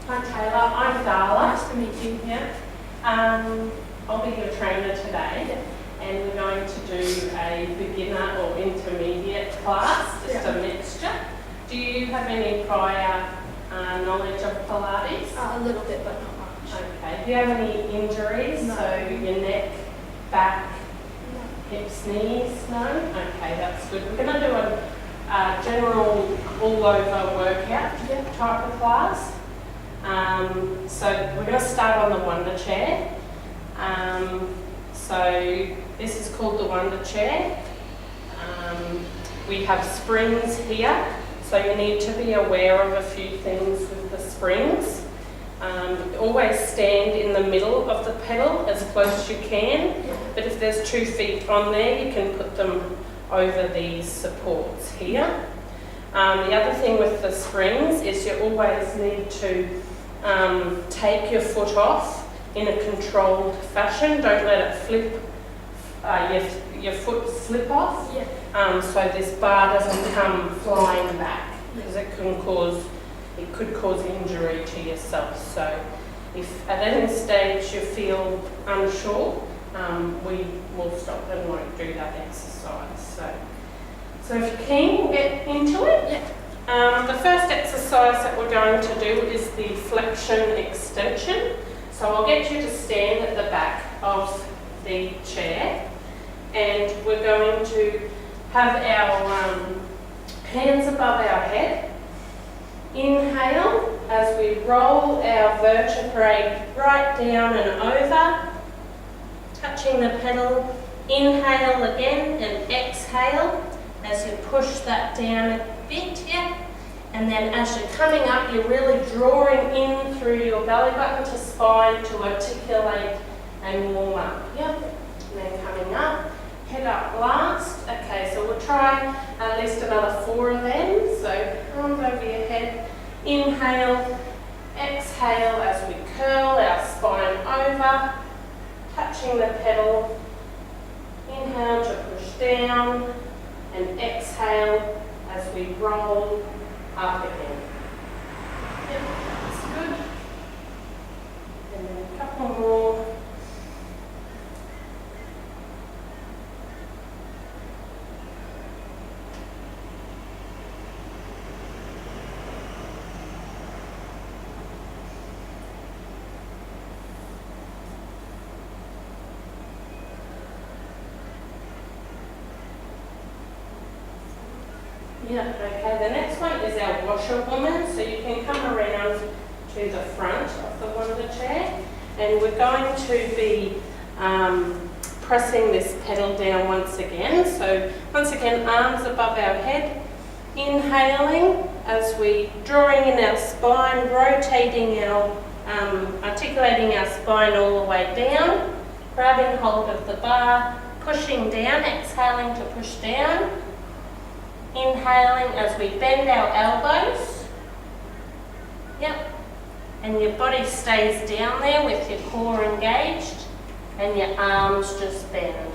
Hi Taylor, I'm Darla. Nice to meet you. Yeah. I'll be your trainer today, and we're going to do a beginner or intermediate class, just a mixture. Do you have any prior knowledge of Pilates? A little bit, but not much. Okay. Do you have any injuries? No. So your neck, back, No. hips, knees? No? Okay, that's good. We're going to do a general all-over workout type of class. So we're going to start on the Wunda chair. So this is called the Wunda chair. We have springs here, so you need to be aware of a few things with the springs. Always stand in the middle of the pedal as close as you can, but if there's 2 feet on there, you can put them over these supports here. The other thing with the springs is you always need to take your foot off in a controlled fashion. Don't let it flip, your foot slip off, so this bar doesn't come flying back, because it could cause injury to yourself. So if at any stage you feel unsure, we will stop and won't do that exercise. So if you're keen, we'll get into it. The first exercise that we're going to do is the flexion extension. So I'll get you to stand at the back of the chair, and we're going to have our hands above our head. Inhale as we roll our vertebrae right down and over, touching the pedal. Inhale again and exhale as you push that down a bit, and then as you're coming up, you're really drawing in through your belly button to spine to articulate and warm up, and then coming up, head up last. Okay, so we'll try at least another 4 of them. So arms over your head, inhale, exhale as we curl our spine over, touching the pedal. Inhale to push down, and exhale as we roll up again. That's good. And then a couple more. Okay, the next one is our washerwoman. So you can come around to the front of the Wunda chair, and we're going to be pressing this pedal down once again. So once again, arms above our head, inhaling as we drawing in our spine, rotating our, articulating our spine all the way down, grabbing hold of the bar, pushing down, exhaling to push down. Inhaling as we bend our elbows. And your body stays down there with your core engaged and your arms just bend.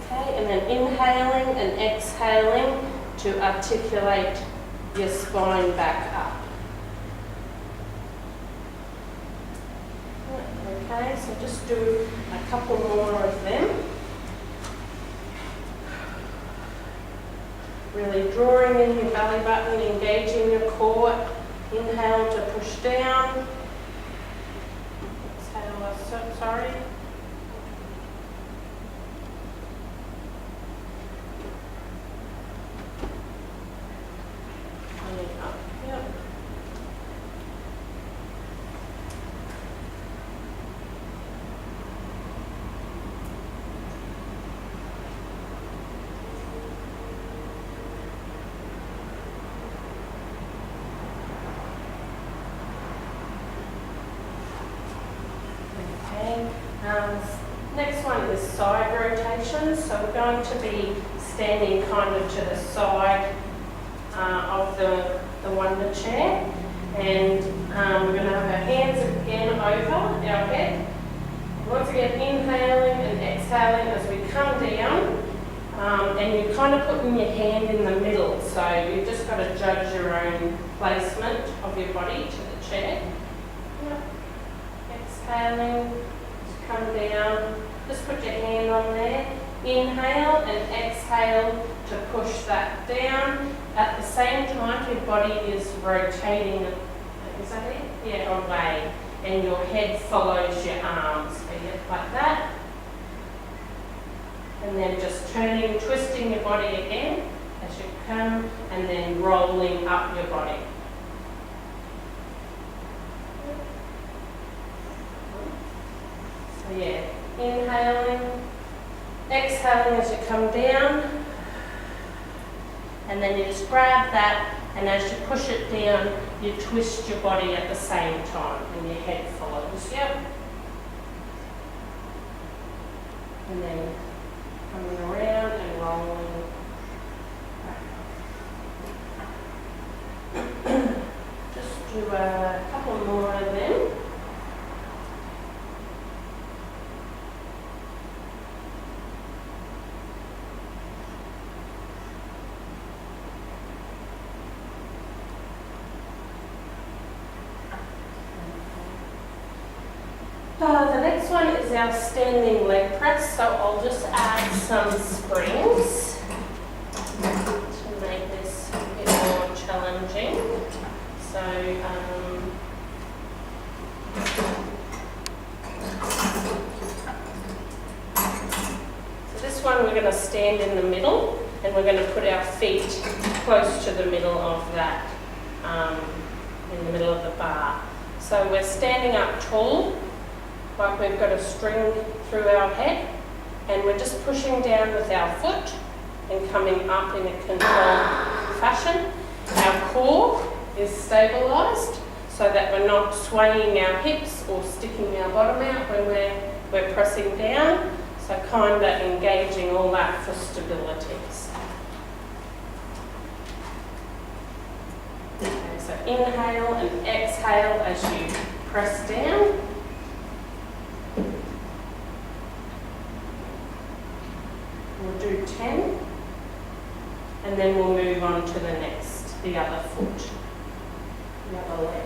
Okay, and then inhaling and exhaling to articulate your spine back up. Okay, so just do a couple more of them. Really drawing in your belly button, engaging your core. Inhale to push down. Exhale, sorry. Coming up, Next one is side rotations. So we're going to be standing kind of to the side of the Wunda chair, and we're going to have our hands again over our head. Once again, inhaling and exhaling as we come down, and you're kind of putting your hand in the middle, so you've just got to judge your own placement of your body to the chair. Yep. Exhaling, just come down, just put your hand on there. Inhale and exhale to push that down. At the same time, your body is rotating, is that it? Yeah, away. And your head follows your arms. So you like that. And then just turning, twisting your body again as you come, and then rolling up your body. So yeah, inhaling, exhaling as you come down, and then you just grab that, and as you push it down, you twist your body at the same time, and your head follows. Yep. And then coming around and rolling back. Just do a couple more of them. The next one is our standing leg press, so I'll just add some springs to make this a bit more challenging. So, this one we're going to stand in the middle, and we're going to put our feet close to the middle of that, in the middle of the bar. So we're standing up tall, like we've got a string through our head, and we're just pushing down with our foot and coming up in a controlled fashion. Our core is stabilised so that we're not swaying our hips or sticking our bottom out when we're pressing down, so kind of engaging all that for stability. Okay, so inhale and exhale as you press down. We'll do 10, and then we'll move on to the other foot, the other leg.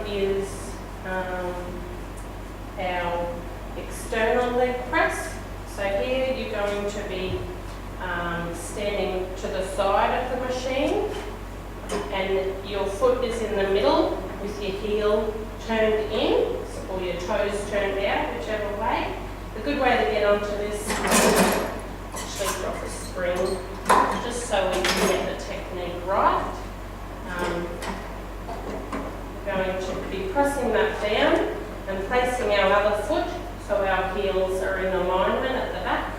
Is our external leg press. So here you're going to be standing to the side of the machine, and your foot is in the middle with your heel turned in, or your toes turned out, whichever way. The good way to get onto this is actually drop a spring, just so we can get the technique right. Going to be pressing that down and placing our other foot so our heels are in alignment at the back,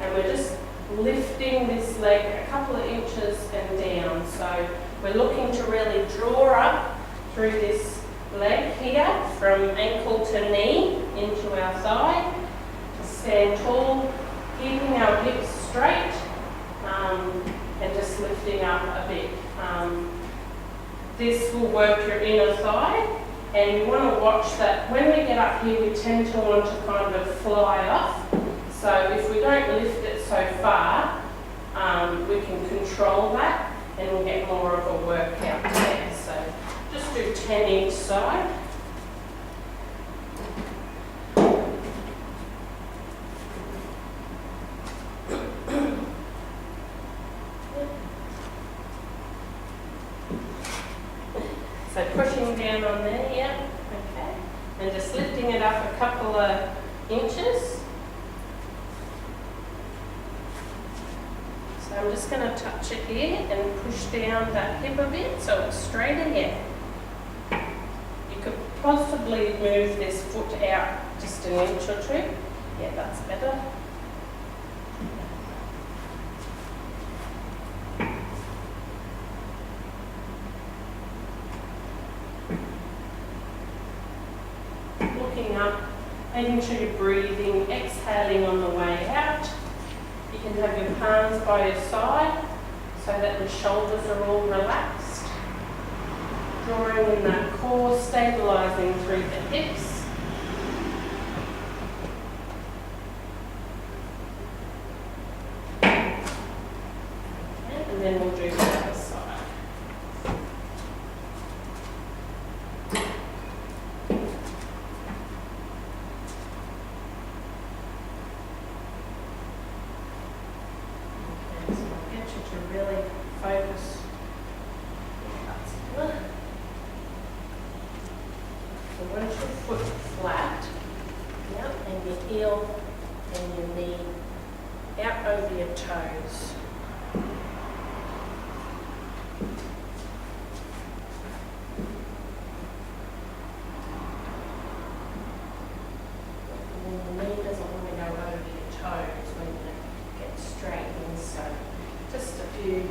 and we're just lifting this leg a couple of inches and down. So we're looking to really draw up through this leg here from ankle to knee into our thigh, to stand tall, keeping our hips straight, and just lifting up a bit. This will work your inner thigh, and you want to watch that when we get up here we tend to want to kind of fly off. So if we don't lift it so far, we can control that and we'll get more of a workout there. So just do 10 each side. So pushing down on there, yeah, okay. And just lifting it up a couple of inches. So I'm just going to touch it here and push down that hip a bit so it's straight ahead. You could possibly move this foot out just an inch or two. Yeah, that's better. Looking up, making sure you're breathing, exhaling on the way out. You can have your palms by your side so that the shoulders are all relaxed. Drawing in that core, stabilising through the hips. And then we'll do the other side. Okay, so I'll get you to really focus. That's good. So once your foot flat, yep, and your heel and your knee out over your toes. And the knee doesn't want to go over your toes when you get straight in, so just a few.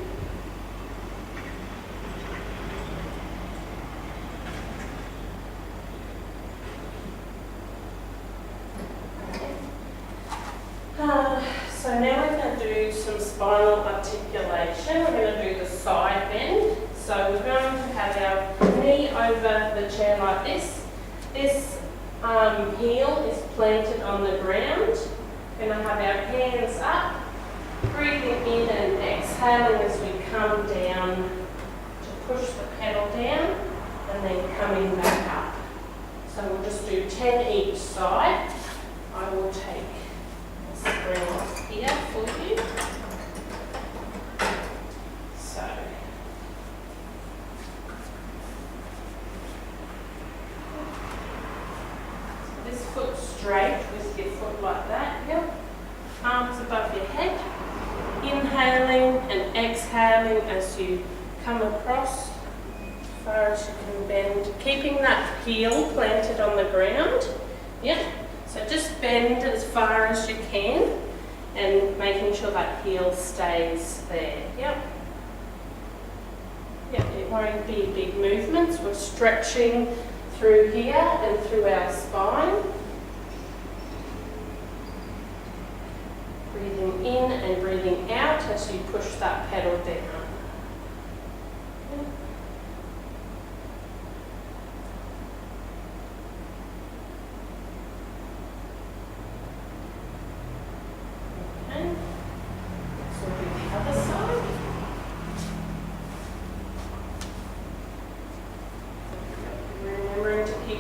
So now we're going to do some spinal articulation. We're going to do the side bend. So we're going to have our knee over the chair like this. This heel is planted on the ground. We're going to have our hands up, breathing in and exhaling as we come down to push the pedal down and then coming back up. So we'll just do 10 each side. I will take spring off here for you. So this foot straight with your foot like that. Yep. Arms above your head. Inhaling and exhaling as you come across as far as you can bend. Keeping that heel planted on the ground. Yep. So just bend as far as you can and making sure that heel stays there. Yep. Yep, it won't be big movements. We're stretching through here and through our spine. Breathing in and breathing out as you push that pedal down. Yep.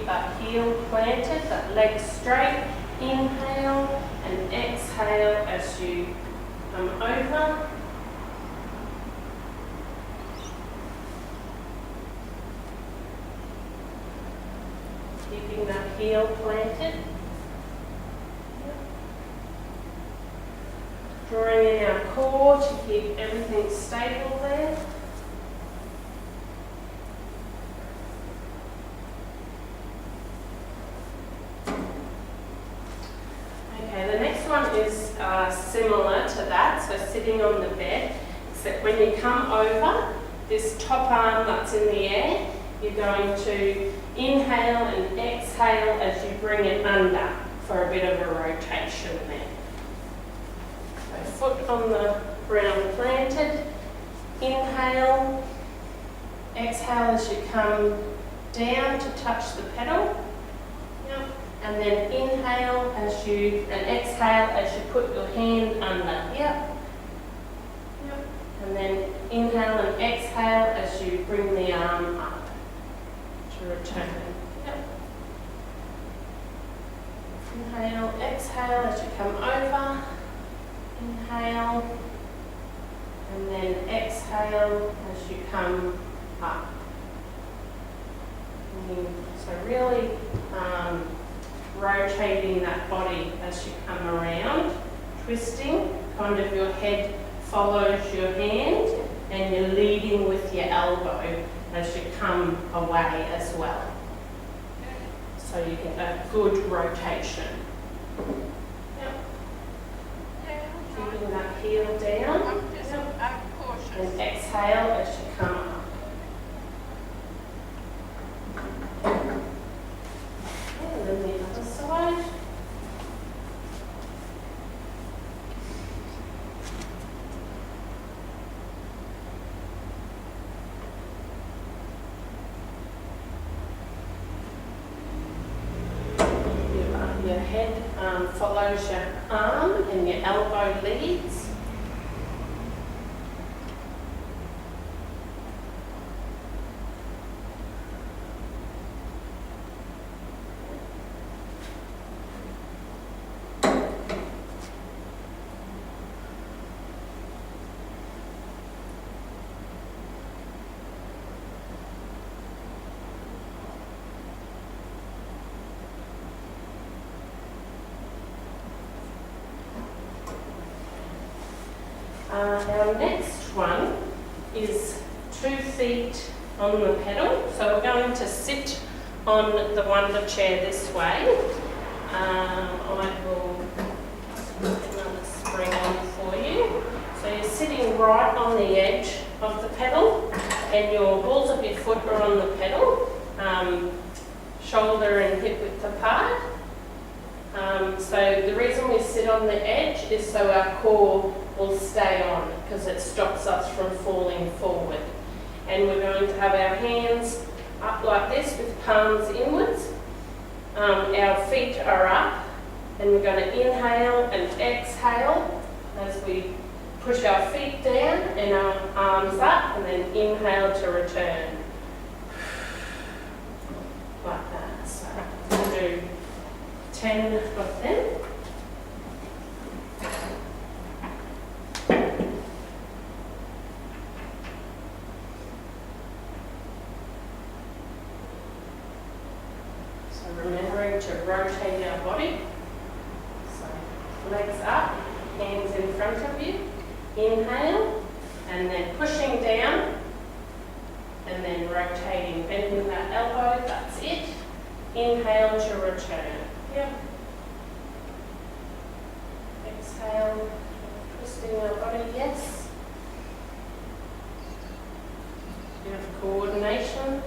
That heel planted, that leg straight, inhale and exhale as you come over. Keeping that heel planted. Drawing in our core to keep everything stable there. Is similar to that, so sitting on the bed, except when you come over, this top arm that's in the air, you're going to inhale and exhale as you bring it under for a bit of a rotation there. So foot on the ground planted, inhale, exhale as you come down to touch the pedal. Yep. And then inhale as you, and exhale as you put your hand under. Yep. Yep. And then inhale and exhale as you bring the arm up to return. Yep. Inhale, exhale as you come over. Inhale. And then exhale as you come up. So really rotating that body as you come around, twisting kind of your head follows your hand and you're leading with your elbow as you come away as well. So you get a good rotation. Yep. Keeping that heel down. And exhale as you come up. And then the other side. Your head follows your arm and your elbow leads. Our next one is 2 feet on the pedal. So we're going to sit on the Wunda chair this way. I will put another spring on for you. So you're sitting right on the edge of the pedal and your balls of your foot are on the pedal, shoulder and hip width apart. So the reason we sit on the edge is so our core will stay on because it stops us from falling forward. And we're going to have our hands up like this with palms inwards. Our feet are up and we're going to inhale and exhale as we push our feet down and our arms up, and then inhale to return. Like that. So we'll do 10 of them. Remembering to rotate our body. So legs up, hands in front of you. Inhale, and then pushing down, and then rotating, bending that elbow, that's it. Inhale to return. Yep. Exhale, twisting our body, yes. Bit of coordination.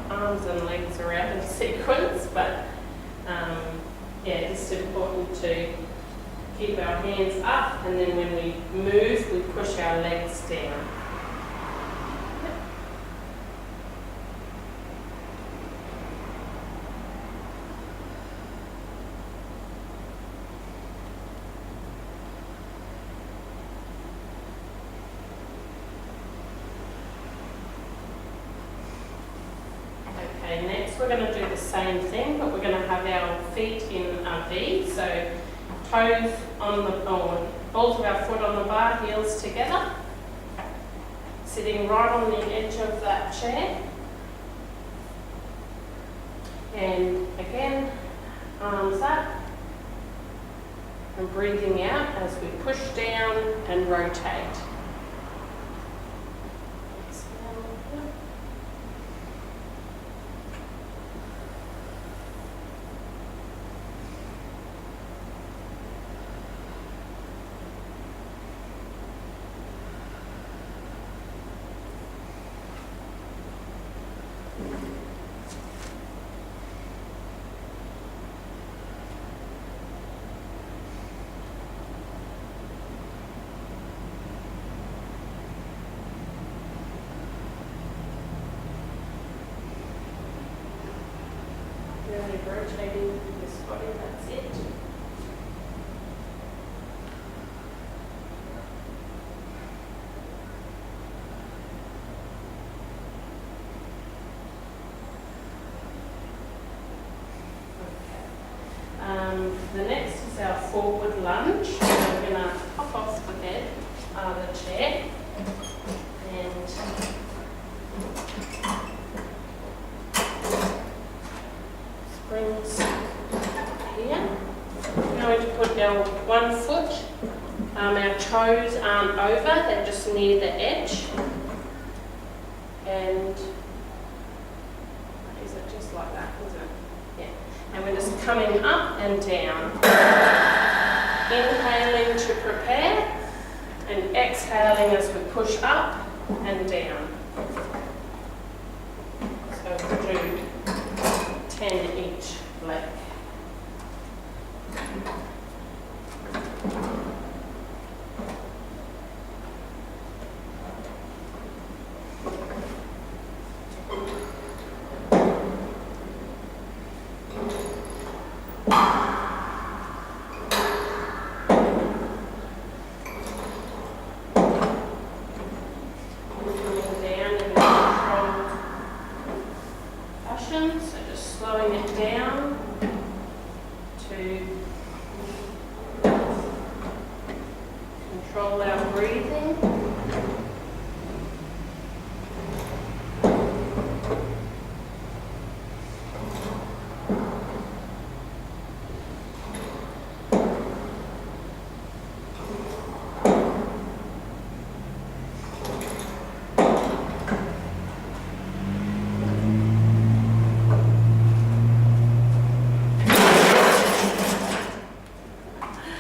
Arms and legs are out of sequence, but yeah, it's important to keep our hands up, and then when we move, we push our legs down. Okay, next we're going to do the same thing, but we're going to have our feet in a V. So toes on the, balls of our foot on the bar, heels together. Sitting right on the edge of that chair. And again, arms up. And breathing out as we push down and rotate. Really rotating this body, that's it. of the chair. And springs here. We're going to put our 1 foot. Our toes aren't over, they're just near the edge. And is it just like that, isn't it? Yeah. And we're just coming up and down. Inhaling to prepare and exhaling as we push up and down. So we'll do 10 each leg. So just slowing it down to control our breathing.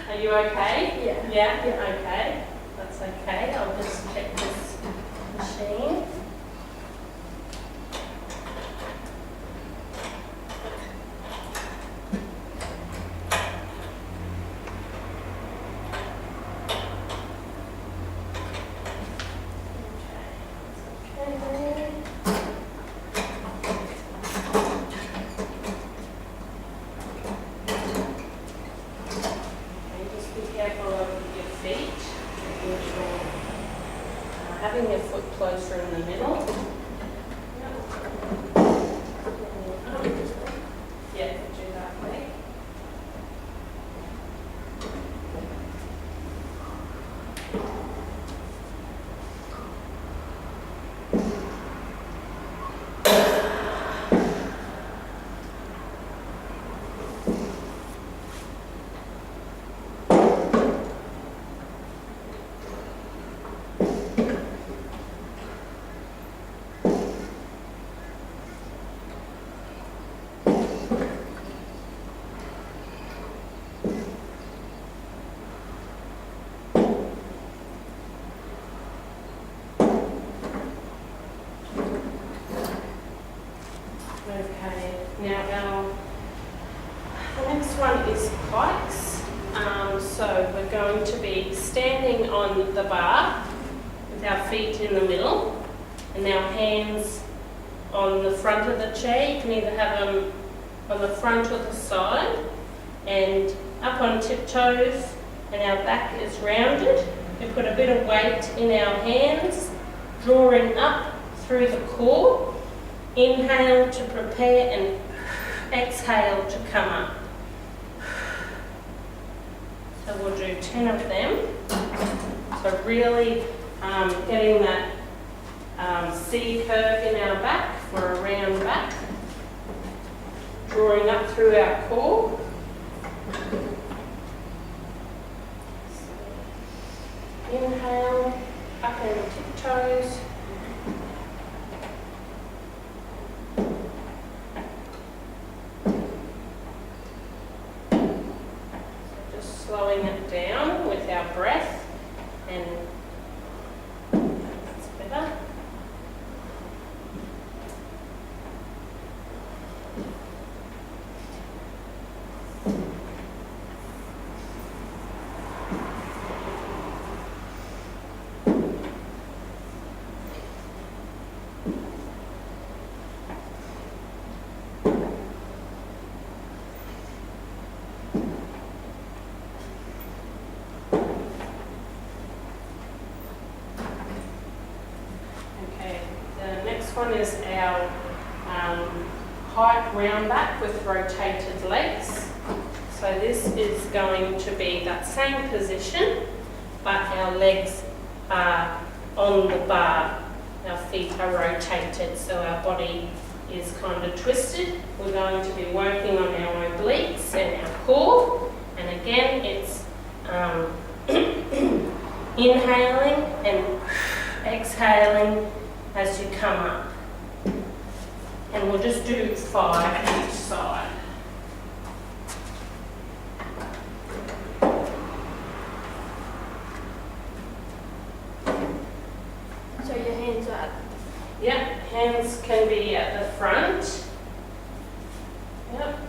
Are you okay? Yeah. Yeah? Okay. That's okay. I'll just check this machine. Okay. Just be careful of your feet, making sure having your foot closer in the middle. Yeah, do that way. Okay, now the next one is pikes. So we're going to be standing on the bar with our feet in the middle and our hands on the front of the chair. You can either have them on the front or the side, and up on tiptoes, and our back is rounded. We put a bit of weight in our hands, drawing up through the core. Inhale to prepare and exhale to come up. So we'll do 10 of them. So really getting that C curve in our back for a round back. Drawing up through our core. So inhale, up on tiptoes. Slowing it down with our breath, and that's better. One is our high round back with rotated legs. So this is going to be that same position, but our legs are on the bar. Our feet are rotated, so our body is kind of twisted. We're going to be working on our obliques and our core. And again, it's inhaling and exhaling as you come up. And we'll just do 5 each side. So your hands are. Yep, hands can be at the front. Yep.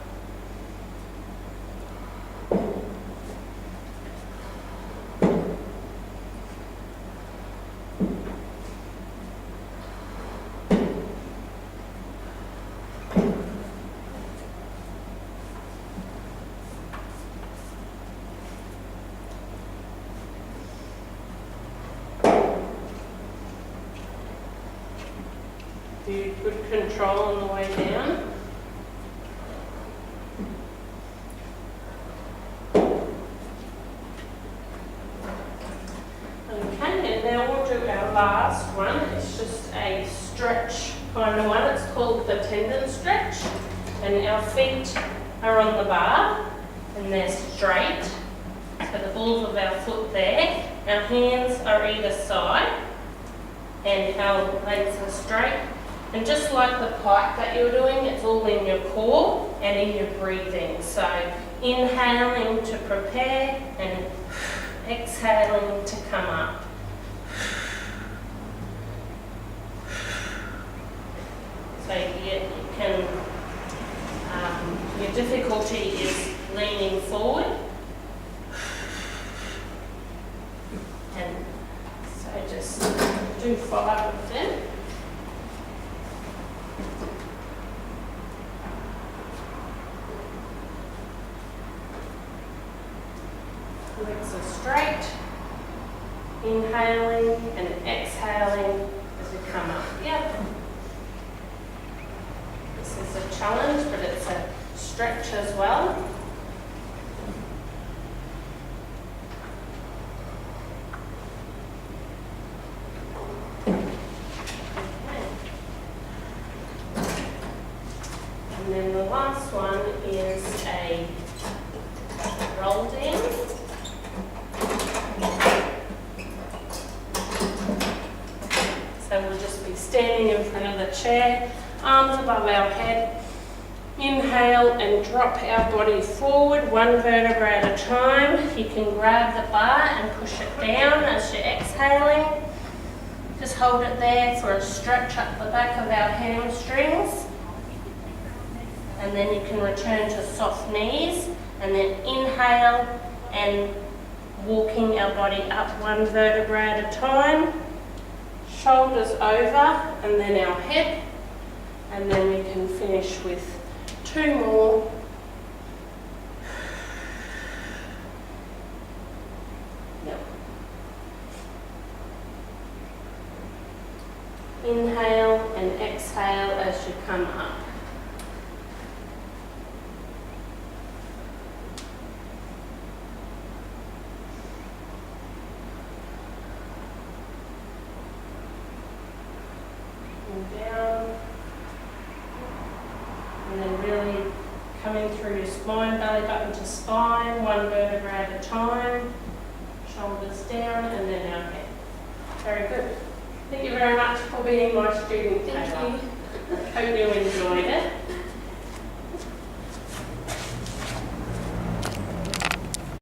Do good control on the way down. Okay, and now we'll do our last one. It's just a stretch kind of one. It's called the tendon stretch. And our feet are on the bar and they're straight. So the balls of our foot there. Our hands are either side and our legs are straight. And just like the pike that you're doing, it's all in your core and in your breathing. So inhaling to prepare and exhaling to come up. So you can, your difficulty is leaning forward. And so just do 5 of them. Legs are straight, inhaling and exhaling as we come up. Yep. This is a challenge, but it's a stretch as well. Okay. And then the last one is a roll down. So we'll just be standing in front of the chair, arms above our head. Inhale and drop our body forward, 1 vertebra at a time. You can grab the bar and push it down as you're exhaling. Just hold it there for a stretch up the back of our hamstrings. And then you can return to soft knees. And then inhale and walking our body up 1 vertebra at a time. Shoulders over and then our head, and then we can finish with 2 more. Yep. Inhale and exhale as you come up. Down, and then really coming through your spine, belly button to spine, 1 vertebra at a time, shoulders down, and then our head. Very good. Thank you very much for being my student. Thank you. Hope you enjoy.